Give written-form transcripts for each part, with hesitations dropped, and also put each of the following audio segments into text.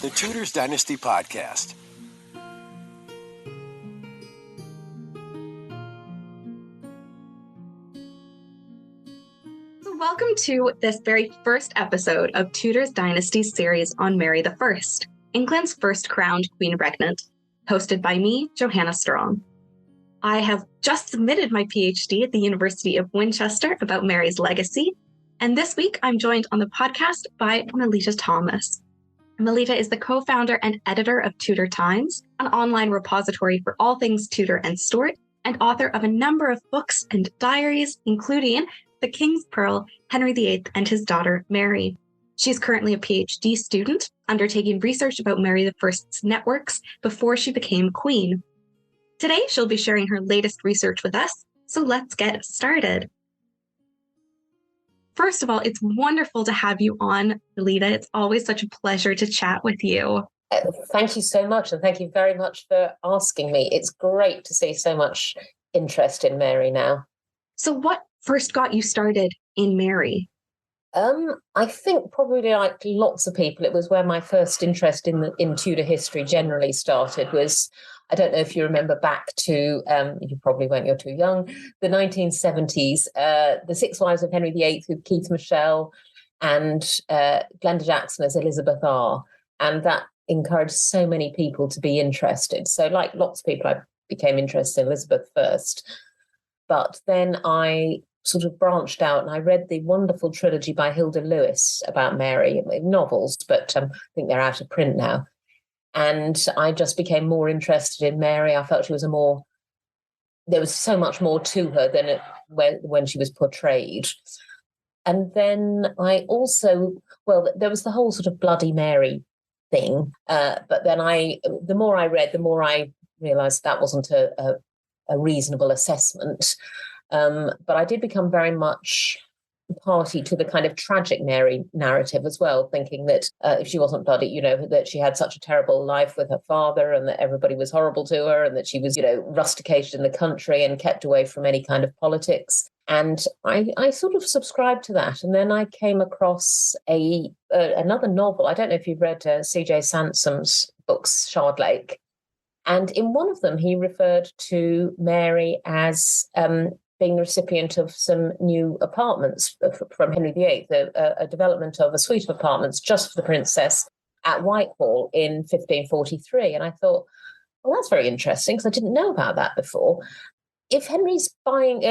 the Tudors Dynasty Podcast. So welcome to this very first episode of Tudors Dynasty series on Mary I, England's first crowned Queen Regnant, hosted by me, Johanna Strong. I have just submitted my PhD at the University of Winchester about Mary's legacy, and this week I'm joined on the podcast by Melita Thomas. Melita is the co-founder and editor of Tudor Times, an online repository for all things Tudor and Stuart, and author of a number of books and diaries, including The King's Pearl, Henry VIII and His Daughter Mary. She's currently a PhD student, undertaking research about Mary I's networks before she became queen. Today, she'll be sharing her latest research with us, so let's get started. First of all, it's wonderful to have you on, Melita. It's always such a pleasure to chat with you. Thank you so much, and thank you very much for asking me. It's great to see so much interest in Mary now. So what first got you started in Mary? I think probably like lots of people, it was where my first interest in Tudor history generally started was, I don't know if you remember back to, you probably won't, you're too young, the 1970s, The Six Wives of Henry VIII with Keith Michelle and Glenda Jackson as Elizabeth R. And that encouraged so many people to be interested. So like lots of people, I became interested in Elizabeth first. But then I sort of branched out and I read the wonderful trilogy by Hilda Lewis about Mary, novels, but I think they're out of print now. And I just became more interested in Mary. I felt she was there was so much more to her than when she was portrayed. And then I also, there was the whole sort of Bloody Mary thing. But then the more I read, the more I realised that wasn't a reasonable assessment. But I did become very much party to the kind of tragic Mary narrative as well, thinking that if she wasn't bloody, that she had such a terrible life with her father and that everybody was horrible to her and that she was, rusticated in the country and kept away from any kind of politics. And I sort of subscribed to that. And then I came across another novel. I don't know if you've read C.J. Sansom's books, Shard Lake. And in one of them, he referred to Mary as being the recipient of some new apartments from Henry VIII, a development of a suite of apartments just for the princess at Whitehall in 1543. And I thought, well, that's very interesting because I didn't know about that before. If Henry's buying,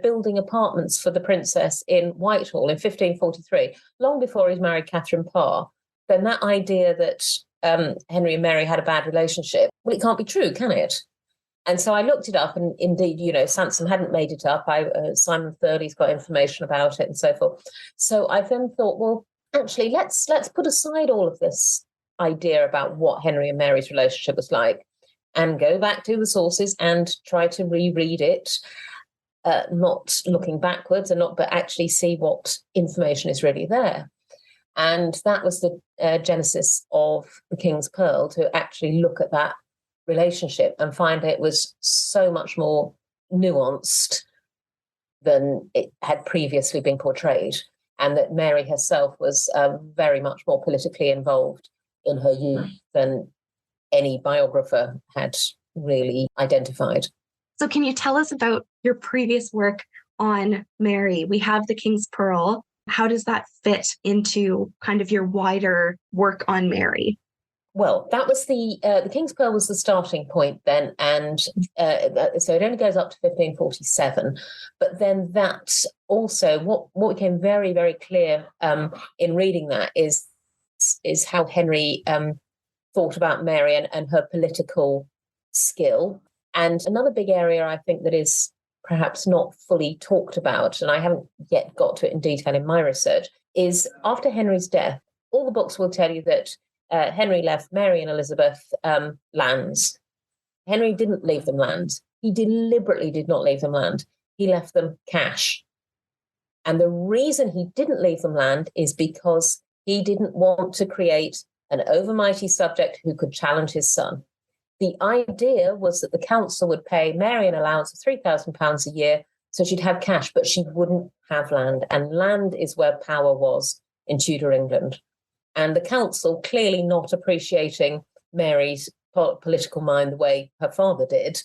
building apartments for the princess in Whitehall in 1543, long before he's married Catherine Parr, then that idea that Henry and Mary had a bad relationship, well, it can't be true, can it? And so I looked it up, and indeed, Sansom hadn't made it up. Simon Thurley's got information about it and so forth. So I then thought, well, actually, let's put aside all of this idea about what Henry and Mary's relationship was like and go back to the sources and try to reread it, not looking backwards but actually see what information is really there. And that was the genesis of The King's Pearl, to actually look at that relationship and find it was so much more nuanced than it had previously been portrayed, and that Mary herself was very much more politically involved in her youth than any biographer had really identified. So can you tell us about your previous work on Mary? We have The King's Pearl. How does that fit into kind of your wider work on Mary? Well, that was the King's Pearl was the starting point then, and so it only goes up to 1547. But then that also, what became very, very clear in reading that is how Henry thought about Mary and her political skill. And another big area I think that is perhaps not fully talked about, and I haven't yet got to it in detail in my research, is after Henry's death, all the books will tell you that Henry left Mary and Elizabeth lands. Henry didn't leave them land. He deliberately did not leave them land. He left them cash. And the reason he didn't leave them land is because he didn't want to create an overmighty subject who could challenge his son. The idea was that the council would pay Mary an allowance of £3,000 a year, so she'd have cash, but she wouldn't have land. And land is where power was in Tudor England. And the council, clearly not appreciating Mary's political mind the way her father did,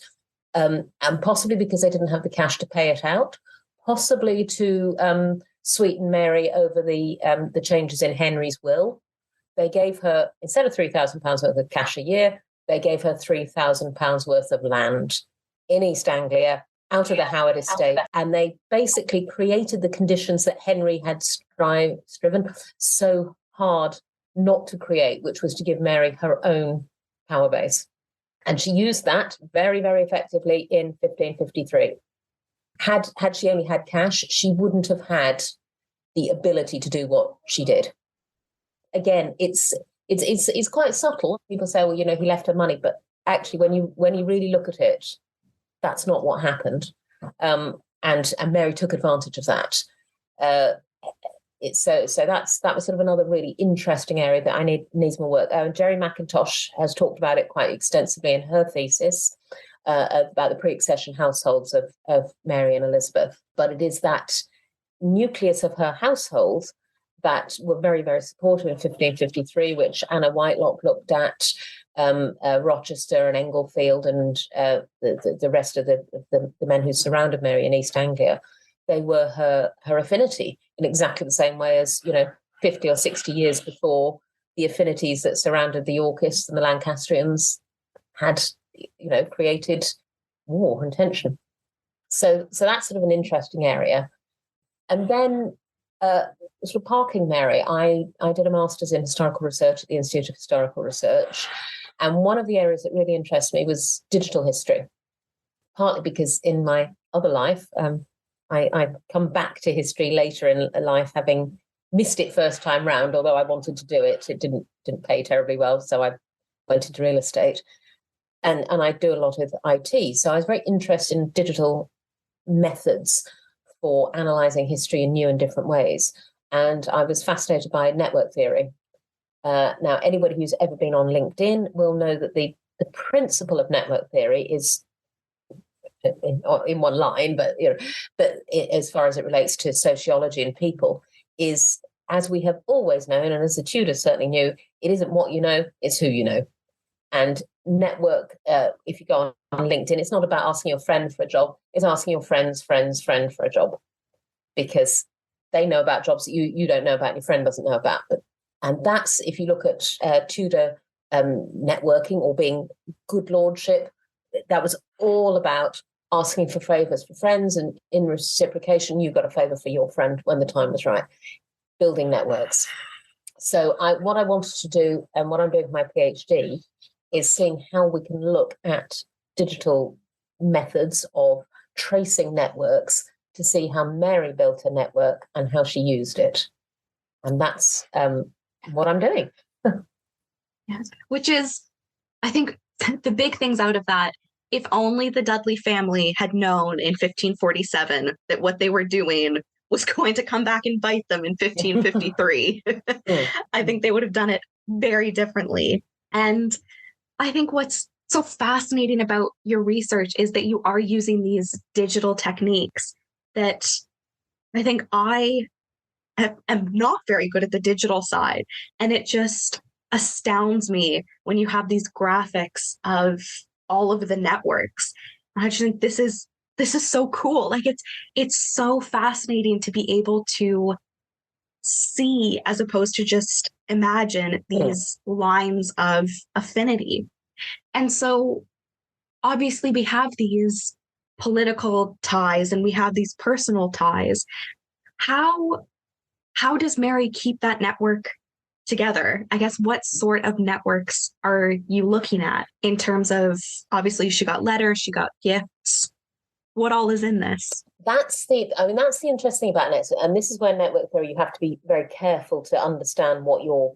and possibly because they didn't have the cash to pay it out, possibly to sweeten Mary over the changes in Henry's will. They gave her, instead of £3,000 worth of cash a year, they gave her £3,000 worth of land in East Anglia, out of the Howard estate, and they basically created the conditions that Henry had striven so hard not to create, which was to give Mary her own power base. And she used that very, very effectively in 1553. Had she only had cash, she wouldn't have had the ability to do what she did. Again, it's quite subtle. People say, well, he left her money, but actually, when you really look at it, that's not what happened. And Mary took advantage of that. So that was sort of another really interesting area that needs more work. Jerry McIntosh has talked about it quite extensively in her thesis about the pre-accession households of Mary and Elizabeth. But it is that nucleus of her household that were very, very supportive in 1553, which Anna Whitelock looked at, Rochester and Englefield and the rest of the men who surrounded Mary in East Anglia. They were her affinity in exactly the same way as, 50 or 60 years before, the affinities that surrounded the Yorkists and the Lancastrians had, created war and tension. So that's sort of an interesting area. And then sort of parking Mary, I did a master's in historical research at the Institute of Historical Research. And one of the areas that really interested me was digital history, partly because in my other life, I come back to history later in life, having missed it first time round, although I wanted to do it. It didn't pay terribly well, so I went into real estate. And I do a lot of IT. So I was very interested in digital methods for analysing history in new and different ways. And I was fascinated by network theory. Now, anybody who's ever been on LinkedIn will know that the principle of network theory is in one line, but as far as it relates to sociology and people, is, as we have always known, and as the Tudors certainly knew, it isn't what you know, it's who you know. And network, if you go on LinkedIn, it's not about asking your friend for a job, it's asking your friend's friend's friend for a job, because they know about jobs that you don't know about and your friend doesn't know about. And that's, if you look at Tudor networking or being good lordship, that was all about asking for favours for friends, and in reciprocation, you got a favour for your friend when the time was right, building networks. So what I wanted to do, and what I'm doing for my PhD, is seeing how we can look at digital methods of tracing networks to see how Mary built a network and how she used it. And that's what I'm doing. Yes. Which is, I think, the big things out of that. If only the Dudley family had known in 1547 that what they were doing was going to come back and bite them in 1553, I think they would have done it very differently. And I think what's so fascinating about your research is that you are using these digital techniques that I think I am not very good at the digital side. And it just astounds me when you have these graphics of all of the networks. I just think this is so cool. Like it's so fascinating to be able to see, as opposed to just imagine, these lines of affinity. And so obviously we have these political ties and we have these personal ties. How does Mary keep that network together? I guess, what sort of networks are you looking at in terms of, obviously she got letters, she got gifts. What all is in this? That's the interesting thing about networks, and this is where network theory, you have to be very careful to understand what you're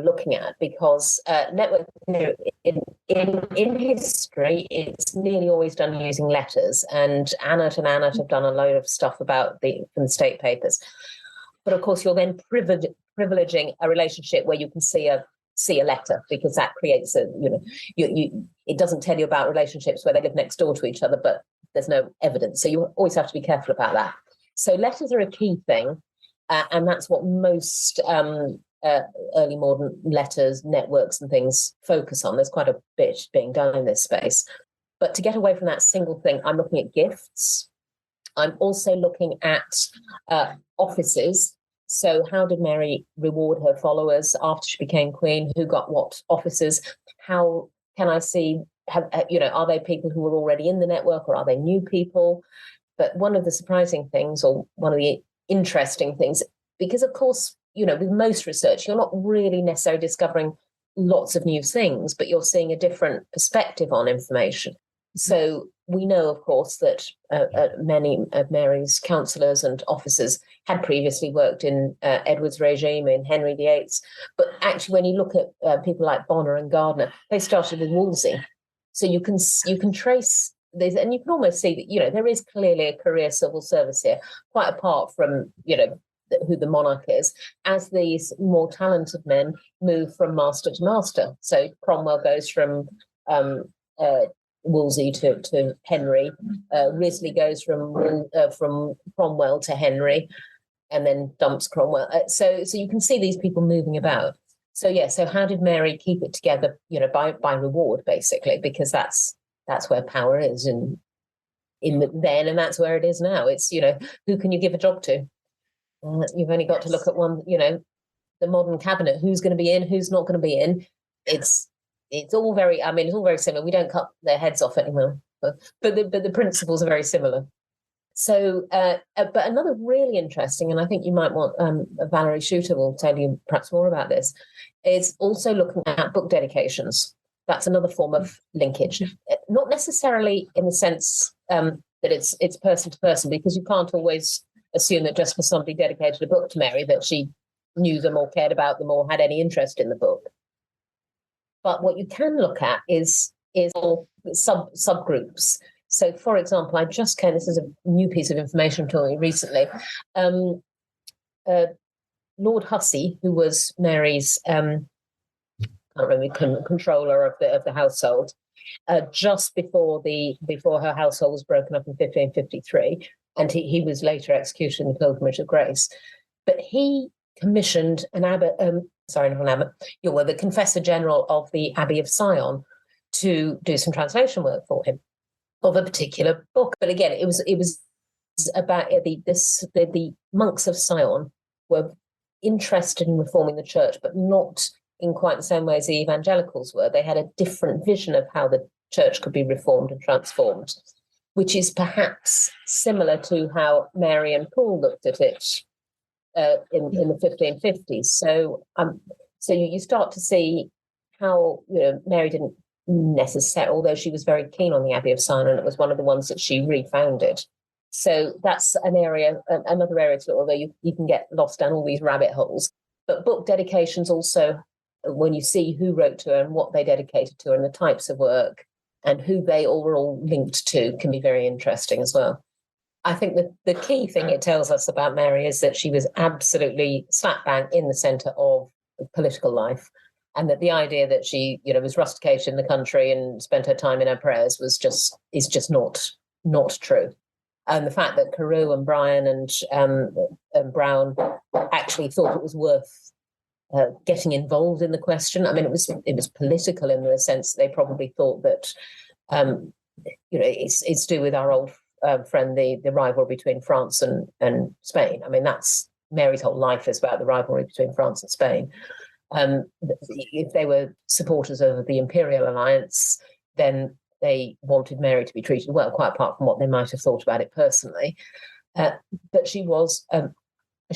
looking at, because network theory in history, it's nearly always done using letters, and Annett have done a load of stuff about from the state papers. But of course, you're then privileging a relationship where you can see a letter, because that creates it doesn't tell you about relationships where they live next door to each other, but there's no evidence. So you always have to be careful about that. So letters are a key thing, and that's what most early modern letters, networks and things focus on. There's quite a bit being done in this space. But to get away from that single thing, I'm looking at gifts. I'm also looking at offices. So how did Mary reward her followers after she became queen? Who got what offices? How can I see, are they people who were already in the network or are they new people? But one of the surprising things, or one of the interesting things, because of course, with most research, you're not really necessarily discovering lots of new things, but you're seeing a different perspective on information. So we know, of course, that many of Mary's councillors and officers had previously worked in Edward's regime, in Henry VIII's. But actually, when you look at people like Bonner and Gardiner, they started with Wolsey. So you can trace this, and you can almost see that, there is clearly a career civil service here, quite apart from, who the monarch is, as these more talented men move from master to master. So Cromwell goes from Wolsey to Henry. Risley goes from Cromwell to Henry, and then dumps Cromwell. So you can see these people moving about. So how did Mary keep it together? By reward, basically, because that's where power is in then, and that's where it is now. It's who can you give a job to? You've only got to look at one. The modern cabinet. Who's going to be in? Who's not going to be in? It's all very. It's all very similar. We don't cut their heads off anymore, but the principles are very similar. So, but another really interesting, and I think you might want Valerie Shooter will tell you perhaps more about this, is also looking at book dedications. That's another form of linkage, not necessarily in the sense that it's person to person, because you can't always assume that just because somebody dedicated a book to Mary that she knew them or cared about them or had any interest in the book. But what you can look at is subgroups. So, for example, this is a new piece of information to me recently. Lord Hussey, who was Mary's controller of the household, just before her household was broken up in 1553, and he was later executed in the Pilgrimage of Grace. But he commissioned an abbot, the Confessor General of the Abbey of Sion, to do some translation work for him of a particular book. But again, it was about the monks of Sion were interested in reforming the church, but not in quite the same way as the evangelicals were. They had a different vision of how the church could be reformed and transformed, which is perhaps similar to how Mary and Paul looked at it in the 1550s. So you start to see how Mary didn't necessarily, although she was very keen on the Abbey of Sion, and it was one of the ones that she refounded. So that's another area to look, although you can get lost down all these rabbit holes. But book dedications also, when you see who wrote to her and what they dedicated to her and the types of work and who they were all linked to, can be very interesting as well. I think the key thing it tells us about Mary is that she was absolutely slap bang in the centre of political life, and that the idea that she was rusticated in the country and spent her time in her prayers is just not true. And the fact that Carew and Bryan and Brown actually thought it was worth getting involved in the question. It was political in the sense that they probably thought that it's to do with our old friend, the rivalry between France and Spain. That's Mary's whole life is about the rivalry between France and Spain. If they were supporters of the Imperial Alliance, then they wanted Mary to be treated well, quite apart from what they might have thought about it personally. But she was an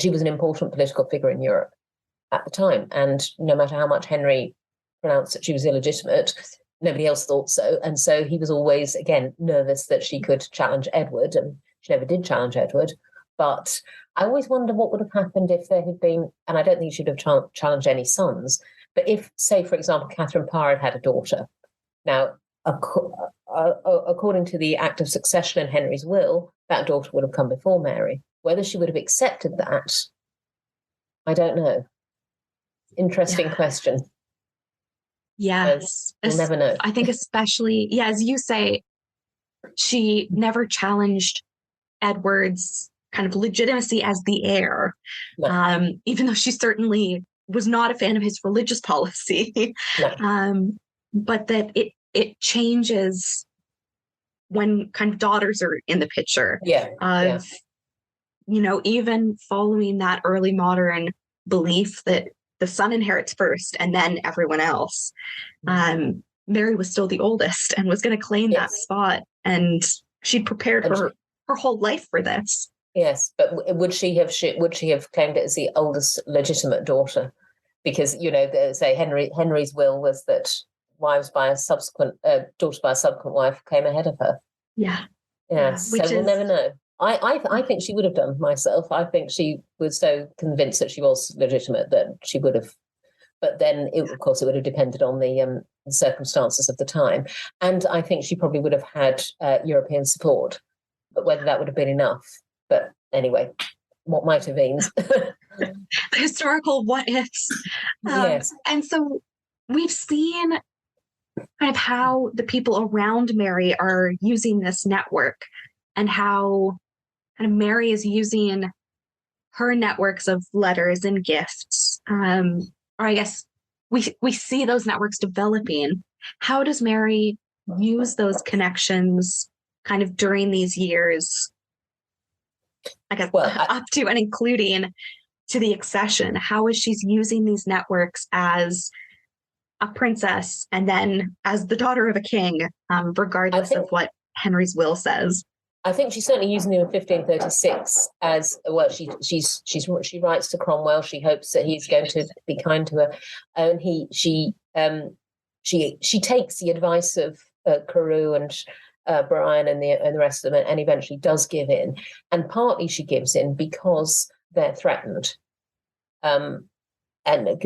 important political figure in Europe at the time, and no matter how much Henry pronounced that she was illegitimate, nobody else thought so. And so he was always, again, nervous that she could challenge Edward, and she never did challenge Edward. But I always wonder what would have happened if there had been, and I don't think she should have challenged any sons, but if, say, for example, Catherine Parr had a daughter. Now, according to the Act of Succession in Henry's will, that daughter would have come before Mary. Whether she would have accepted that, I don't know. Interesting question. Yes. We'll never know. I think especially, as you say, she never challenged Edward's kind of legitimacy as the heir, No. even though she certainly was not a fan of his religious policy, No. but that it changes when kind of daughters are in the picture. Yeah. Of, even following that early modern belief that the son inherits first and then everyone else. Mary was still the oldest and was going to claim that spot, and she'd prepared her whole life for this. Yes, but would she have claimed it as the oldest legitimate daughter? Because they say Henry's will was that daughters by a subsequent wife came ahead of her. Yeah. So we'll never know. I think she would have done myself. I think she was so convinced that she was legitimate that she would have. But then, of course, it would have depended on the circumstances of the time. And I think she probably would have had European support. But whether that would have been enough. But anyway, what might have been. The historical what ifs. Yes. And so we've seen kind of how the people around Mary are using this network, and how kind of Mary is using her networks of letters and gifts. Or I guess we see those networks developing. How does Mary use those connections kind of during these years, I guess, up to and including to the accession? How is she using these networks as a princess and then as the daughter of a king, regardless of what Henry's will says? I think she's certainly using them in 1536 as well. She writes to Cromwell. She hopes that he's going to be kind to her, and she takes the advice of Carew and Brian and the rest of them, and eventually does give in. And partly she gives in because they're threatened, and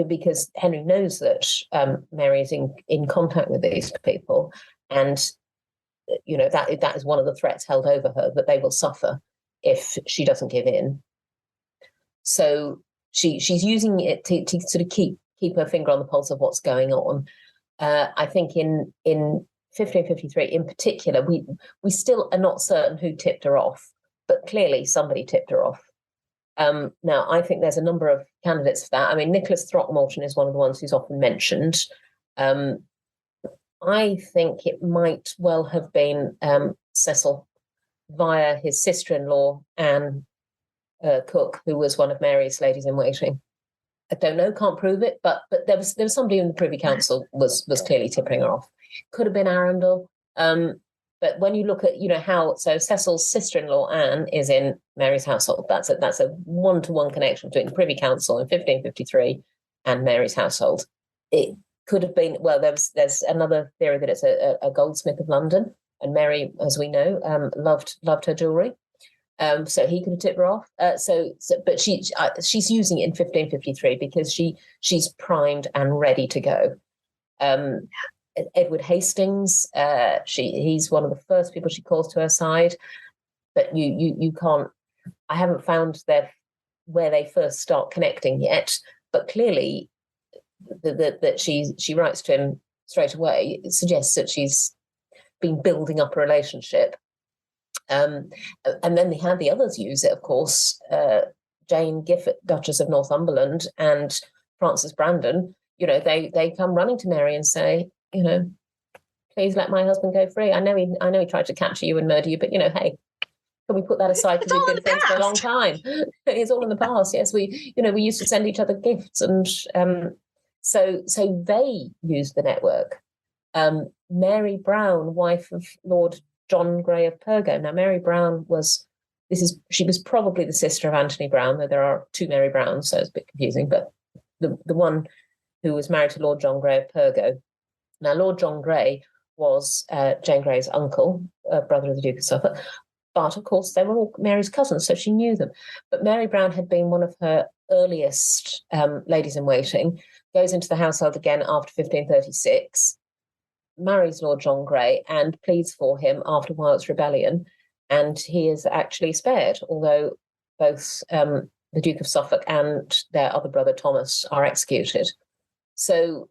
because Henry knows that Mary is in contact with these people, and that is one of the threats held over her, that they will suffer if she doesn't give in. So she's using it to sort of keep her finger on the pulse of what's going on. I think in 1553 in particular, we still are not certain who tipped her off, but clearly somebody tipped her off. Now, I think there's a number of candidates for that. I mean, Nicholas Throckmorton is one of the ones who's often mentioned. I think it might well have been Cecil via his sister-in-law, Anne Cook, who was one of Mary's ladies-in-waiting. I don't know, can't prove it, but there was somebody in the Privy Council was clearly tipping her off. Could have been Arundel. But when you look at, so Cecil's sister-in-law, Anne, is in Mary's household. That's a one-to-one connection between the Privy Council in 1553 and Mary's household. It could have been, well, there's another theory that it's a goldsmith of London, and Mary, as we know, loved her jewellery. So he could have tipped her off. But she's using it in 1553 because she's primed and ready to go. Edward Hastings, he's one of the first people she calls to her side, but you can't. I haven't found where they first start connecting yet, but clearly that she writes to him straight away. It suggests that she's been building up a relationship. And then they had the others use it, of course. Jane Gifford, Duchess of Northumberland, and Frances Brandon. They come running to Mary and say, please let my husband go free. I know he tried to capture you and murder you, but hey, can we put that aside because we've been friends for a long time? It's all in the past. Yes, we used to send each other gifts, and so they used the network. Mary Brown, wife of Lord John Grey of Pergo. Now, Mary Brown she was probably the sister of Anthony Brown, though there are two Mary Browns, so it's a bit confusing, but the one who was married to Lord John Grey of Pergo. Now, Lord John Grey was Jane Grey's uncle, brother of the Duke of Suffolk, but of course they were all Mary's cousins, so she knew them. But Mary Brown had been one of her earliest ladies-in-waiting, goes into the household again after 1536, marries Lord John Grey and pleads for him after Wilde's rebellion, and he is actually spared, although both the Duke of Suffolk and their other brother Thomas are executed. So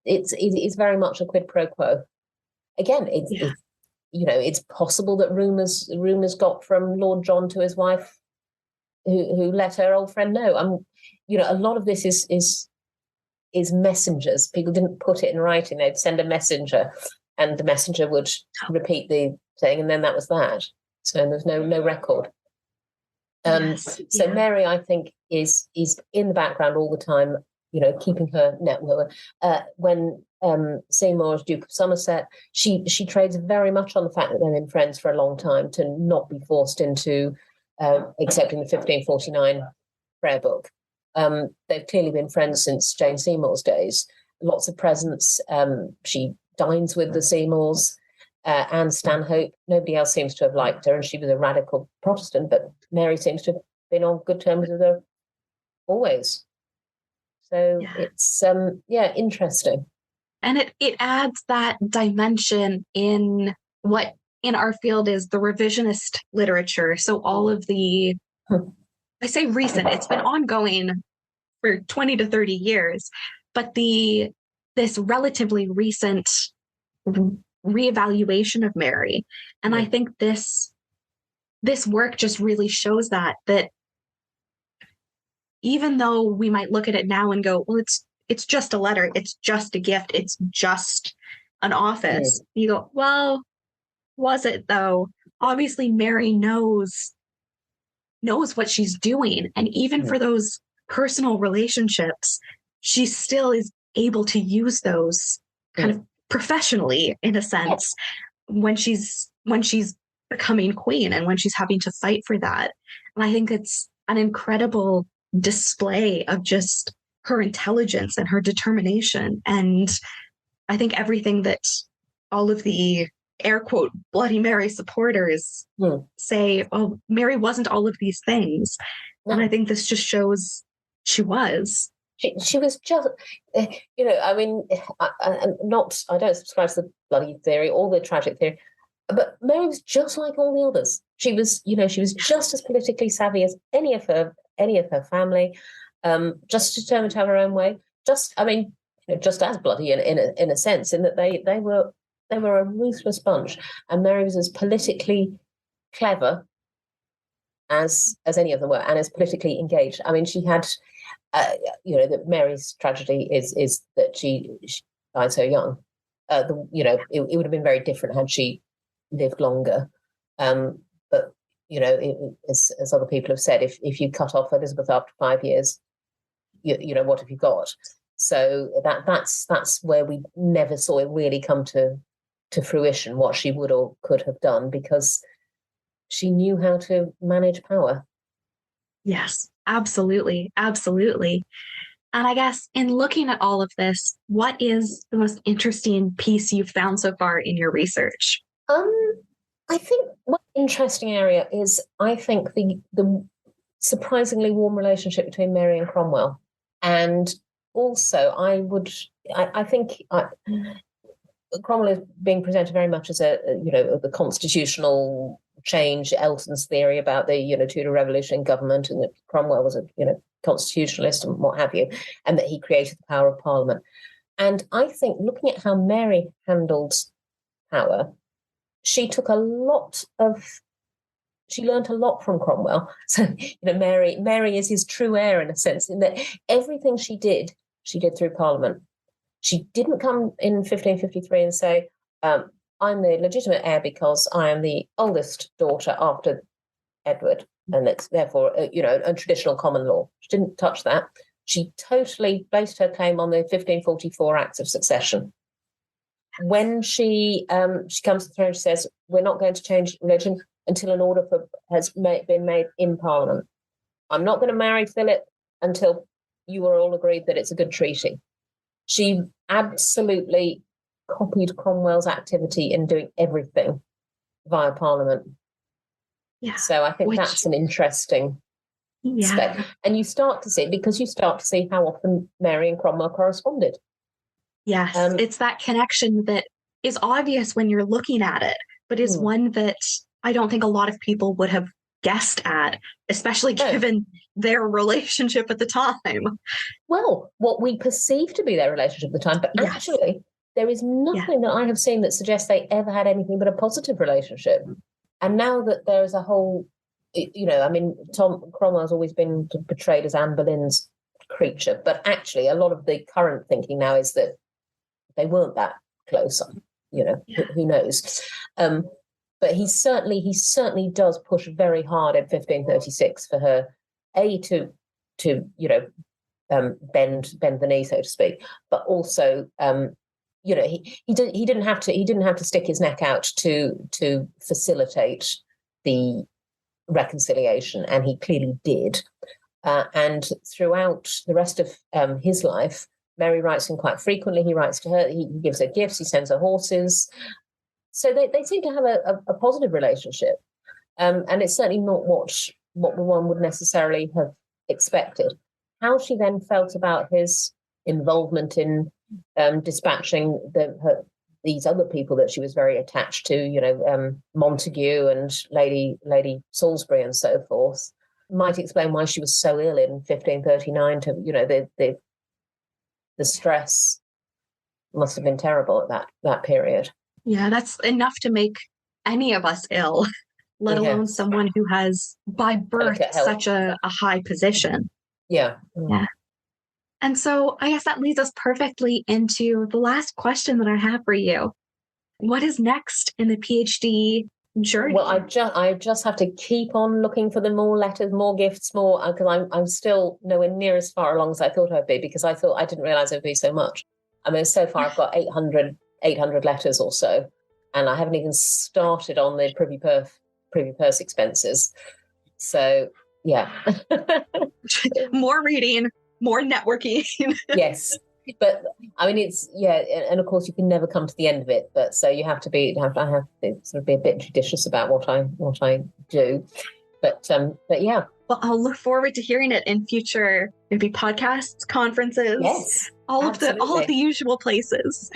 it's very much a quid pro quo. Again, it's possible that rumours got from Lord John to his wife who let her old friend know. A lot of this is messengers. People didn't put it in writing. They'd send a messenger, and the messenger would repeat the thing, and then that was that. So there's no record. So Mary, I think, is in the background all the time, keeping her network. When Seymour is Duke of Somerset, she trades very much on the fact that they've been friends for a long time to not be forced into accepting the 1549 prayer book. They've clearly been friends since Jane Seymour's days. Lots of presents. She dines with the Seymours. Anne Stanhope, nobody else seems to have liked her, and she was a radical Protestant, but Mary seems to have been on good terms with her always. So it's interesting. And it adds that dimension in what in our field is the revisionist literature. So all of the, I say recent, it's been ongoing for 20 to 30 years, but this relatively recent reevaluation of Mary. And I think this work just really shows that even though we might look at it now and go, well, it's just a letter, it's just a gift, it's just an office. You go, well, was it though? Obviously, Mary knows what she's doing. And even for those personal relationships, she still is able to use those kind of professionally, in a sense, when she's becoming queen and when she's having to fight for that. And I think it's an incredible display of just her intelligence and her determination. And I think everything that all of the air quote Bloody Mary supporters say, oh, Mary wasn't all of these things. And I think this just shows she was. She was just, I don't subscribe to the bloody theory or the tragic theory, but Mary was just like all the others. She was just as politically savvy as any of her family, just determined to have her own way. Just as bloody in a sense, in that they were a ruthless bunch, and Mary was as politically clever as any of them were, and as politically engaged. I mean, she had. That Mary's tragedy is that she died so young. It would have been very different had she lived longer. But as other people have said, if you cut off Elizabeth after 5 years, what have you got? So that's where we never saw it really come to fruition, what she would or could have done, because she knew how to manage power. Yes, absolutely. Absolutely. And I guess in looking at all of this, what is the most interesting piece you've found so far in your research? I think one interesting area is, I think, the surprisingly warm relationship between Mary and Cromwell. And also, I think Cromwell is being presented very much as the constitutional change, Elton's theory about the Tudor Revolution in government, and that Cromwell was a constitutionalist and what have you, and that he created the power of Parliament. And I think, looking at how Mary handled power, she learned a lot from Cromwell. So Mary is his true heir, in a sense, in that everything she did through Parliament. She didn't come in 1553 and say, I'm the legitimate heir because I am the oldest daughter after Edward, and it's therefore, a traditional common law. She didn't touch that. She totally based her claim on the 1544 Acts of Succession. When she comes to the throne, she says, we're not going to change religion until an order has been made in Parliament. I'm not going to marry Philip until you are all agreed that it's a good treaty. She absolutely copied Cromwell's activity in doing everything via Parliament. Yeah. So I think that's an interesting aspect. And you start to see how often Mary and Cromwell corresponded. Yes, it's that connection that is obvious when you're looking at it, but is one that I don't think a lot of people would have guessed at, especially given their relationship at the time. Well, what we perceive to be their relationship at the time, but actually there is nothing that I have seen that suggests they ever had anything but a positive relationship. And now that there is a whole I mean, Tom Cromwell's always been portrayed as Anne Boleyn's creature, but actually a lot of the current thinking now is that they weren't that close. Who knows? But he certainly does push very hard in 1536 for her to bend the knee, so to speak, but also he didn't have to stick his neck out to facilitate the reconciliation, and he clearly did. And throughout the rest of his life, Mary writes him quite frequently. He writes to her, he gives her gifts, he sends her horses. So they seem to have a positive relationship. And it's certainly not what one would necessarily have expected. How she then felt about his involvement in dispatching these other people that she was very attached to, Montague and Lady Salisbury and so forth, might explain why she was so ill in 1539. The stress must have been terrible at that period. Yeah, that's enough to make any of us ill, let alone someone who has, by birth, such a high position. Yeah. Yeah. And so I guess that leads us perfectly into the last question that I have for you. What is next in the PhD journey? Well, I just have to keep on looking for the more letters, more gifts, more, because I'm still nowhere near as far along as I thought I'd be, because I didn't realize it would be so much. I mean, so far I've got 800 letters or so, and I haven't even started on the privy purse expenses. So yeah. More reading, more networking. Yes. But I mean, it's and of course you can never come to the end of it. But so I have to sort of be a bit judicious about what I do. But yeah. Well, I'll look forward to hearing it in future, maybe podcasts, conferences. Yes, all of the usual places.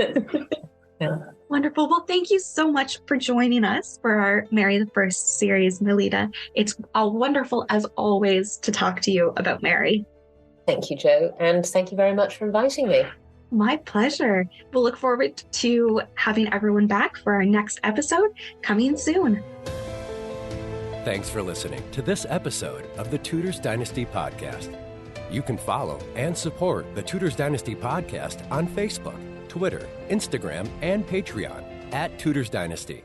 Yeah. Wonderful. Well, thank you so much for joining us for our Mary the First series, Melita. It's wonderful as always to talk to you about Mary. Thank you, Jo, and thank you very much for inviting me. My pleasure. We'll look forward to having everyone back for our next episode coming soon. Thanks for listening to this episode of the Tudors Dynasty Podcast. You can follow and support the Tudors Dynasty Podcast on Facebook, Twitter, Instagram, and Patreon @Tudors Dynasty.